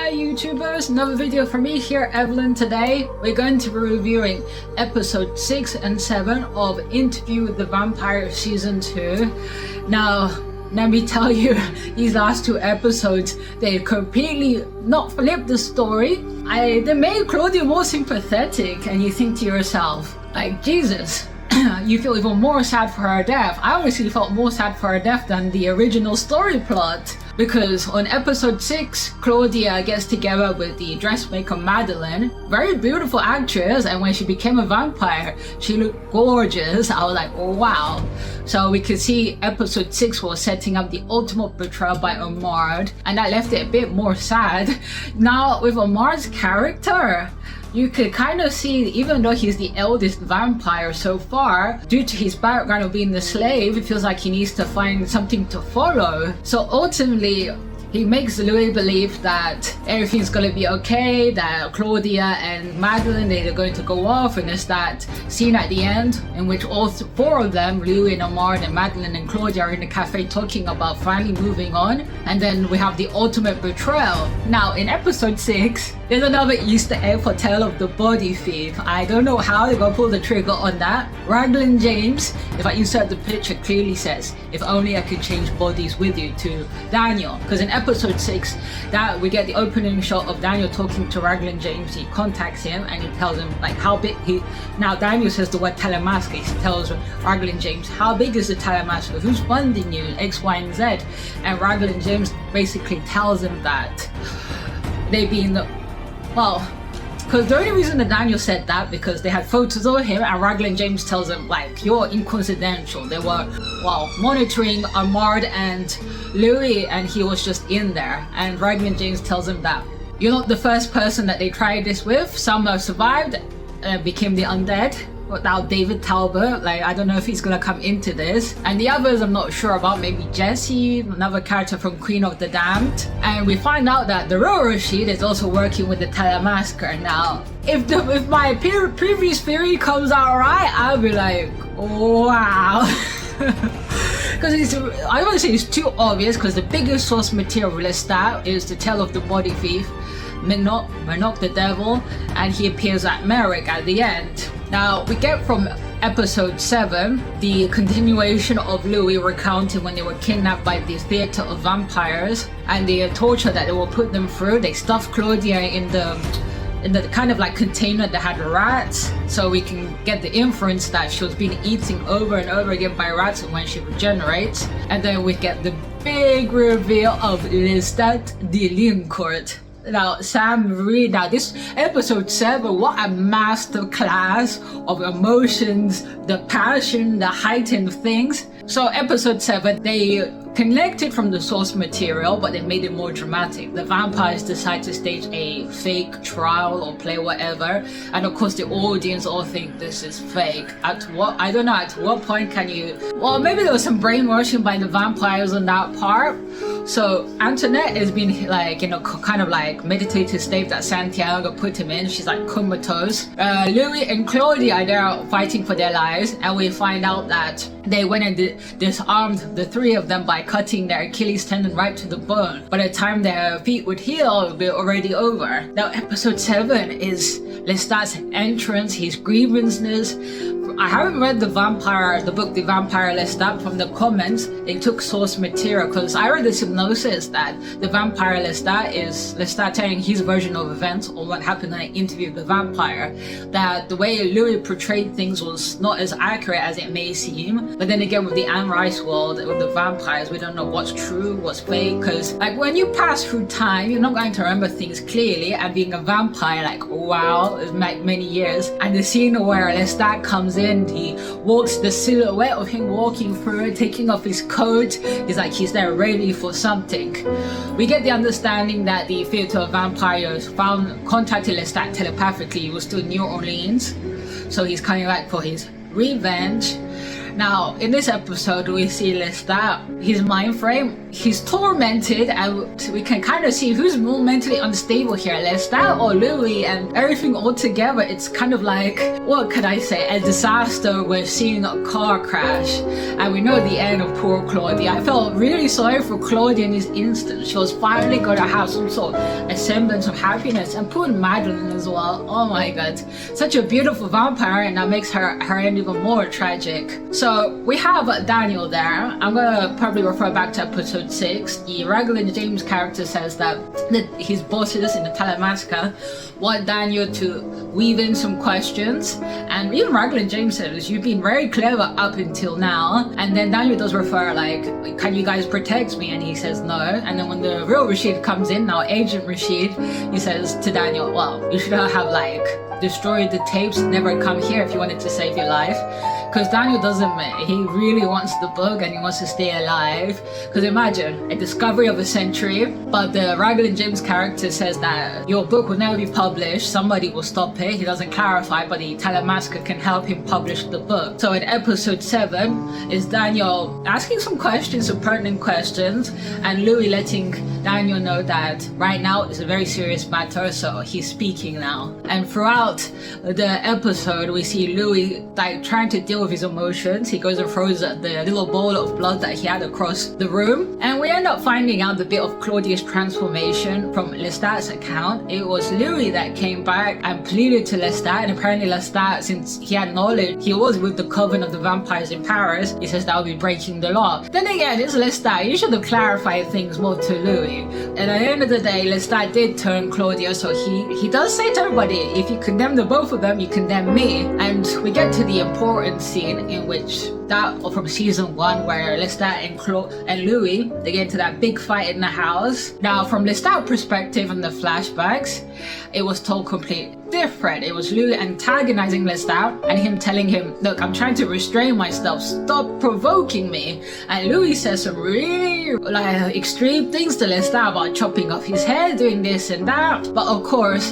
Hi YouTubers, another video from me here, Evelyn. Today we're going to be reviewing episode 6 and 7 of Interview with the Vampire season 2. Now let me tell you, these last two episodes, they completely not flipped the story. They made Claudia more sympathetic, and you think to yourself, like, Jesus, you feel even more sad for her death. I honestly felt more sad for her death than the original story plot. Because on episode 6, Claudia gets together with the dressmaker Madeline, very beautiful actress, and when she became a vampire, she looked gorgeous. I was like, oh wow. So we could see episode 6 was setting up the ultimate betrayal by Amard, and that left it a bit more sad. Now with Amard's character, you could kind of see, even though he's the eldest vampire so far, due to his background of being the slave, it feels like he needs to find something to follow. So ultimately, he makes Louis believe that everything's gonna be okay, that Claudia and Madeline, they're going to go off, and there's that scene at the end in which all four of them, Louis and Amard and Madeline and Claudia, are in the cafe talking about finally moving on, and then we have the ultimate betrayal. Now in episode 6, there's another Easter egg for Tale of the Body Thief. I don't know how they're gonna pull the trigger on that. Raglan James, if I insert the picture, clearly says, "If only I could change bodies with you," to Daniel. Because in episode 6, that we get the opening shot of Daniel talking to Raglan James. He contacts him and he tells him like how big now Daniel says the word Talamasca. He tells Raglan James, how big is the Talamasca? Who's funding you? X, Y, and Z. And Raglan James basically tells him that they be in the, well, because the only reason that Daniel said that, because they had photos of him, and Raglan James tells him, like, you're inconsequential. They were, well, monitoring Amard and Louis, and he was just in there. And Raglan James tells him that you're not the first person that they tried this with. Some have survived and became the undead. Without David Talbot, like, I don't know if he's gonna come into this. And the others I'm not sure about, maybe Jesse, another character from Queen of the Damned. And we find out that the real Rashid is also working with the Talamasca. Now, if my previous theory comes out right, I'll be like, oh, wow. Because I want to say it's too obvious, because the biggest source material for Lestat is the Tale of the Body Thief, Murnock the Devil, and he appears at Merrick at the end. Now, we get from episode 7 the continuation of Louis recounting when they were kidnapped by the theater of vampires and the torture that they will put them through. They stuffed Claudia in the kind of like container that had rats, so we can get the inference that she was being eaten over and over again by rats when she regenerates. And then we get the big reveal of Lestat de Lincourt. Now, Sam Reed, now this episode 7, what a master class of emotions, the passion, the heightened things. So episode 7, they connected from the source material, but they made it more dramatic. The vampires decide to stage a fake trial or play whatever, and of course the audience all think this is fake. At what point can you, well, maybe there was some brainwashing by the vampires on that part. So Antoinette has been like, you know, kind of like meditative state that Santiago put him in. She's like comatose. Louis and Claudia, they're fighting for their lives, and we find out that they went and disarmed the three of them by cutting their Achilles tendon right to the bone. By the time their feet would heal, it would be already over. Now episode 7 is Lestat's entrance, his grievances. I haven't read the book The Vampire Lestat. From the comments, they took source material, because I read the synopsis that the Vampire Lestat is Lestat telling his version of events or what happened in an interview with the vampire, that the way Louis portrayed things was not as accurate as it may seem. But then again, with the Anne Rice world, with the vampires, we don't know what's true, what's fake, because like when you pass through time, you're not going to remember things clearly, and being a vampire, like, wow, it's like many years. And the scene where Lestat comes in, he walks, the silhouette of him walking through, taking off his coat, is like he's there ready for something. We get the understanding that the Theater of Vampires contacted Lestat telepathically. He was still in New Orleans, so he's coming back for his revenge. Now, in this episode, we see Lestat, his mind frame, he's tormented, and we can kind of see who's more mentally unstable here, Lestat or Louis, and everything all together. It's kind of like, what could I say, a disaster. We're seeing a car crash, and we know the end of poor Claudia. I felt really sorry for Claudia in this instance. She was finally going to have some sort of a semblance of happiness, and poor Madeline as well. Oh my god, such a beautiful vampire, and that makes her end even more tragic. So we have Daniel there. I'm gonna probably refer back to episode 6. The Raglan James character says that his bosses in the Talamasca want Daniel to weave in some questions, and even Raglan James says, you've been very clever up until now. And then Daniel does refer like, can you guys protect me? And he says no. And then when the real Rashid comes in, now Agent Rashid, he says to Daniel, well, you should have like destroyed the tapes, never come here if you wanted to save your life. Because Daniel doesn't, he really wants the book and he wants to stay alive. Because imagine, a discovery of a century, but the Raglan James character says that your book will never be published, somebody will stop it. He doesn't clarify, but the Talamasca can help him publish the book. So in episode 7 is Daniel asking some questions, some pertinent questions, and Louis letting Daniel know that right now is a very serious matter, so he's speaking now. And throughout the episode, we see Louis like trying to deal with his emotions. He goes and throws the little bowl of blood that he had across the room, and we end up finding out the bit of Claudia's transformation from Lestat's account. It was Louis that came back and pleaded to Lestat, and apparently Lestat, since he had knowledge, he was with the coven of the vampires in Paris, he says that would be breaking the law. Then again, it's Lestat, you should have clarified things more to Louis. And at the end of the day, Lestat did turn Claudia, so he does say to everybody, if you condemn the both of them, you condemn me. And we get to the important scene in which that from season 1 where Lestat and Louis, they get into that big fight in the house. Now from Lestat's perspective in the flashbacks, it was told completely different. It was Louis antagonizing Lestat and him telling him, look, I'm trying to restrain myself, stop provoking me. And Louis says some really like extreme things to Lestat about chopping off his head, doing this and that. But of course,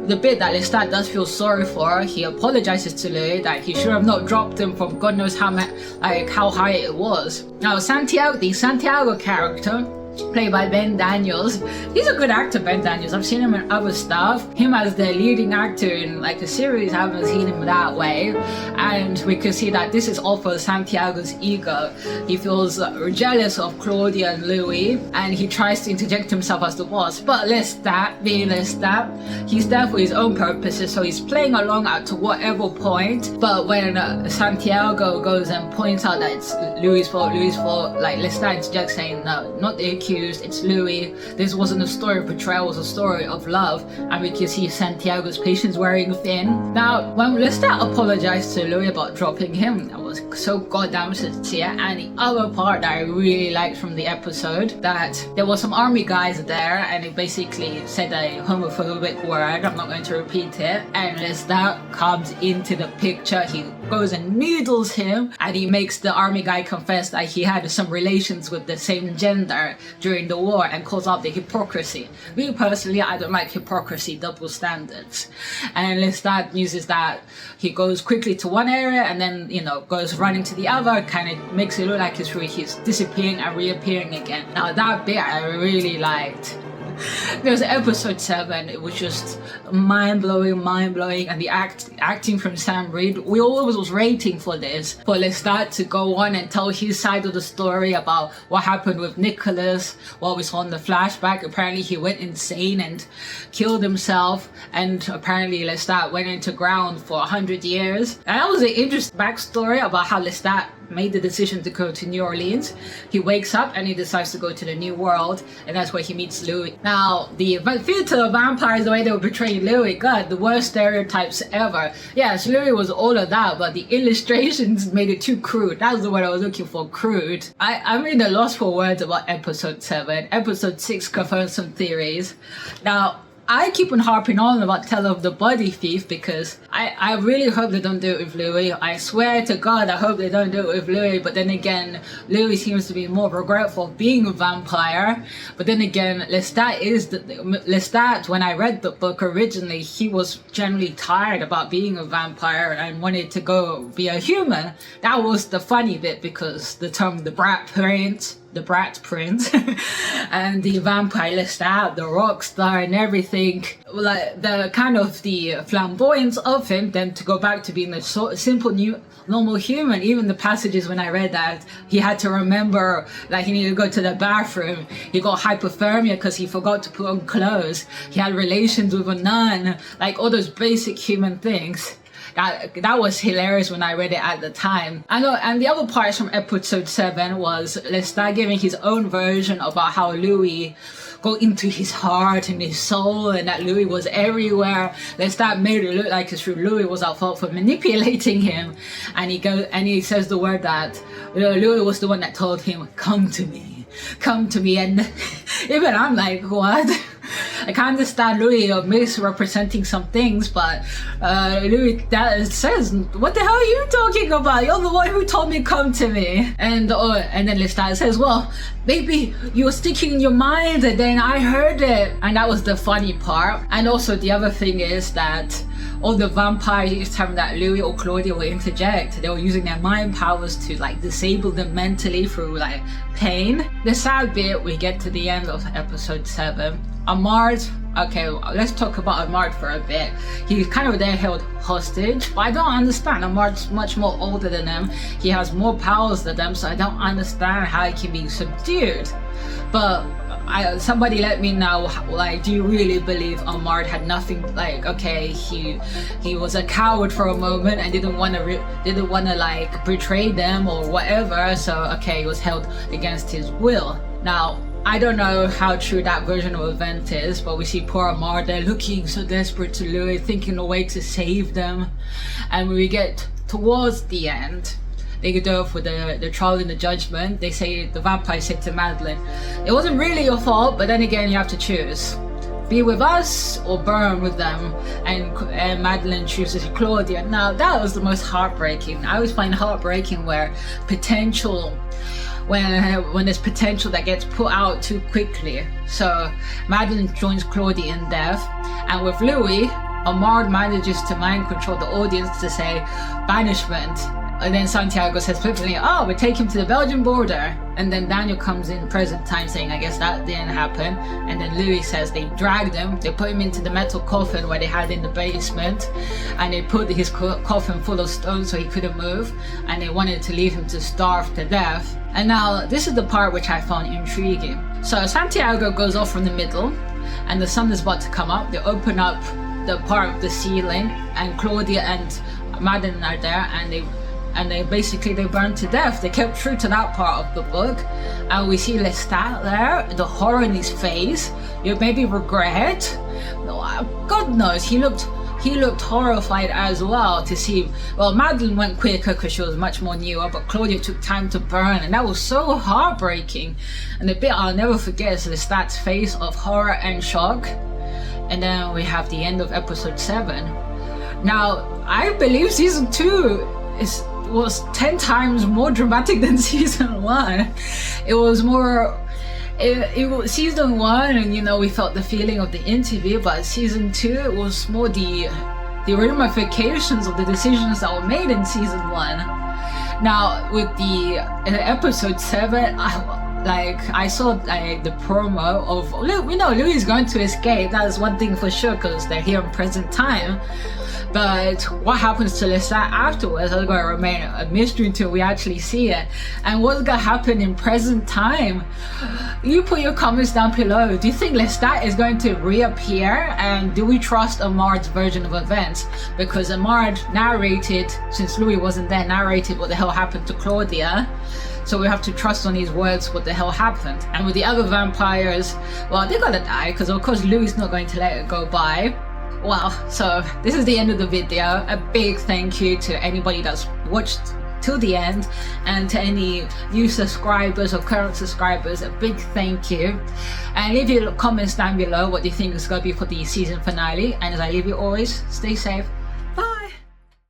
the bit that Lestat does feel sorry for, he apologizes to Louis that he should have not dropped him from God knows how high it was. Now Santiago, the Santiago character, played by Ben Daniels. He's a good actor, Ben Daniels. I've seen him in other stuff. Him as the leading actor in like a series, I haven't seen him that way. And we can see that this is all for Santiago's ego. He feels jealous of Claudia and Louis, and he tries to interject himself as the boss. But Lestat, being Lestat, he's there for his own purposes, so he's playing along up to whatever point. But when Santiago goes and points out that it's Louis' fault, like Lestat interjects saying, no, not the accused, it's Louis. This wasn't a story of betrayal, it was a story of love. And we can see Santiago's patience wearing thin. Now, when Lestat apologized to Louis about dropping him, that was so goddamn sincere. And the other part that I really liked from the episode, that there was some army guys there, and he basically said a homophobic word, I'm not going to repeat it, and Lestat comes into the picture, he goes and needles him, and he makes the army guy confess that he had some relations with the same gender during the war, and calls out the hypocrisy. Me personally, I don't like hypocrisy, double standards. And Lestat uses that, he goes quickly to one area and then, goes running to the other, kind of makes it look like he's disappearing and reappearing again. Now that bit I really liked. There was episode 7, it was just mind-blowing, and the acting from Sam Reid, we always was waiting for this, for Lestat to go on and tell his side of the story about what happened with Nicholas, what we saw in the flashback. Apparently he went insane and killed himself, and apparently Lestat went into ground for 100 years. And that was an interesting backstory about how Lestat made the decision to go to New Orleans. He wakes up and he decides to go to the New World, and that's where he meets Louis. Now, the theater of vampires, the way they were portraying Louis, God, the worst stereotypes ever. Yes, Louis was all of that, but the illustrations made it too crude. That's the word I was looking for, crude. I'm in a loss for words about episode 7. Episode 6 confirms some theories. Now, I keep on harping on about Tale of the Body Thief because I really hope they don't do it with Louis. I swear to God, I hope they don't do it with Louis. But then again, Louis seems to be more regretful of being a vampire. But then again, Lestat, when I read the book originally, he was generally tired about being a vampire and wanted to go be a human. That was the funny bit, because the term the Brat Prince and the vampire Lestat, the rock star and everything, like the kind of the flamboyance of him, then to go back to being a simple normal human. Even the passages when I read that he had to remember, like, he needed to go to the bathroom, he got hypothermia because he forgot to put on clothes, he had relations with a nun, like all those basic human things. That was hilarious when I read it at the time. And the other parts from episode 7 was Lestat giving his own version about how Louis got into his heart and his soul, and that Louis was everywhere. Lestat made it look like it's true. Louis was at fault for manipulating him, and he says the word that Louis was the one that told him, come to me, and even I'm like, what? I can understand Louis misrepresenting some things, but Louis that says, what the hell are you talking about? You're the one who told me come to me. And then Lestat says, well, maybe you were sticking in your mind and then I heard it. And that was the funny part. And also the other thing is that all the vampires each time that Louis or Claudia will interject, they were using their mind powers to like disable them mentally through like pain. The sad bit, we get to the end of episode 7. Amard, okay, let's talk about Amard for a bit. He's kind of there held hostage, but I don't understand. Amard's much more older than them. He has more powers than them, so I don't understand how he can be subdued. But somebody let me know, like, do you really believe Amard had nothing, like, okay, he was a coward for a moment and didn't want to like betray them or whatever, so okay, he was held against his will. Now, I don't know how true that version of event is, but we see poor Amard there looking so desperate to Louis, thinking a way to save them. And when we get towards the end, they go for the trial and the judgment. They say, the vampire said to Madeleine, it wasn't really your fault, but then again you have to choose. Be with us or burn with them. And Madeleine chooses Claudia. Now that was the most heartbreaking. I always find heartbreaking where when there's potential that gets put out too quickly. So Madeleine joins Claudia in death, and with Louis, Amard manages to mind control the audience to say banishment. And then Santiago says flippantly, oh, we take him to the Belgian border. And then Daniel comes in present time saying, I guess that didn't happen. And then Louis says they dragged him, they put him into the metal coffin where they had in the basement, and they put his coffin full of stones so he couldn't move, and they wanted to leave him to starve to death. And now this is the part which I found intriguing. So Santiago goes off from the middle, and the sun is about to come up. They open up the part of the ceiling, and Claudia and Madeleine are there, and they basically burned to death. They kept true to that part of the book, and we see Lestat there, the horror in his face. You maybe regret. God knows, he looked horrified as well to see. Well, Madeleine went quicker because she was much more newer, but Claudia took time to burn, and that was so heartbreaking. And the bit I'll never forget is Lestat's face of horror and shock. And then we have the end of episode 7. Now, I believe season 2 was 10 times more dramatic than season 1. It was more, it was season 1, and we felt the feeling of the interview, but season 2, it was more the ramifications of the decisions that were made in season 1. Now with the episode 7, I saw the promo of, we know Louis is going to escape, that is one thing for sure because they're here in present time. But what happens to Lestat afterwards is going to remain a mystery until we actually see it. And what's going to happen in present time? You put your comments down below. Do you think Lestat is going to reappear? And do we trust Amard's version of events? Because Amard narrated, since Louis wasn't there, narrated what the hell happened to Claudia. So we have to trust on his words what the hell happened. And with the other vampires, well, they're gonna die because of course Louis is not going to let it go by. Well, so this is the end of the video. A big thank you to anybody that's watched till the end. And to any new subscribers or current subscribers, a big thank you. And leave your comments down below what you think is going to be for the season finale. And as I leave you always, stay safe.